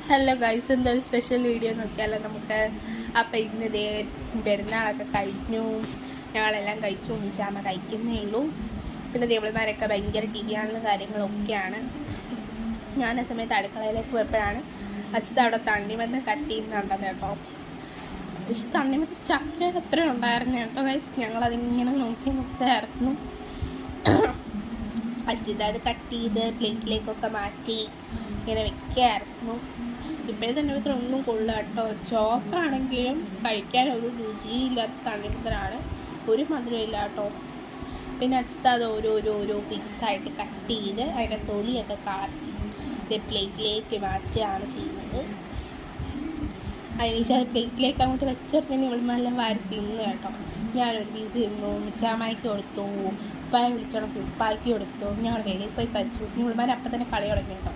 Hello guys, എന്തൊരു special video നോക്കിയാലോ നമുക്ക്. അപ്പം ഇന്ന് ദേ പെരുന്നാളൊക്കെ കഴിഞ്ഞു, ഞങ്ങളെല്ലാം കഴിച്ചു. മിച്ചാമ്മ കഴിക്കുന്നേ ഉള്ളൂ. പിന്നെ ദേവളിമാരൊക്കെ ഭയങ്കര ടീയാണും കാര്യങ്ങളൊക്കെയാണ്. ഞാൻ ആ സമയത്ത് അടുക്കളയിലേക്ക് പോയപ്പോഴാണ് അച്ഛൻ അവിടെ തണ്ണിമത്തം കട്ട് ചെയ്യുന്നുണ്ടത് കേട്ടോ. പക്ഷെ തണ്ണിമത്തം ചക്കയുടെ എത്ര ഉണ്ടായിരുന്നു കേട്ടോ ഗൈസ്. ഞങ്ങളതിങ്ങനെ നോക്കി നോക്കായിരുന്നു. അച്ഛൻ അത് കട്ട് ചെയ്ത് പ്ലേറ്റിലേക്കൊക്കെ മാറ്റി ഇങ്ങനെ വെക്കായിരുന്നു. ഇപ്പോഴത്തെ തണ്ണിമത്തൻ ഒന്നും കൊള്ളുക കേട്ടോ. ചോപ്പാണെങ്കിലും കഴിക്കാൻ ഒരു രുചിയില്ലാത്ത തണ്ണിമത്തനാണ്, ഒരു മധുരമില്ല കേട്ടോ. പിന്നെ അച്ഛൻ അത് ഓരോ പീസായിട്ട് കട്ട് ചെയ്ത് അതിൻ്റെ തൊലിയൊക്കെ കാട്ടി പ്ലേറ്റിലേക്ക് മാറ്റുകയാണ് ചെയ്യുന്നത്. അതിനുശേഷം അത് പ്ലേറ്റിലേക്ക് അങ്ങോട്ട് വെച്ചെടുത്തതിന് ഇവളുമെല്ലാം വാരി തിന്നു കേട്ടോ. ഞാനൊരു പീസ് തിന്നു, മിച്ചാമ്മയ്ക്ക് കൊടുത്തു, ഉപ്പായെ വിളിച്ചോണക്കി ഉപ്പായ്ക്ക് കൊടുത്തു. ഞങ്ങൾ വെളിയിൽ പോയി കഴിച്ചു. ഇവളുമാർ അപ്പം തന്നെ കളി തുടങ്ങി കേട്ടോ.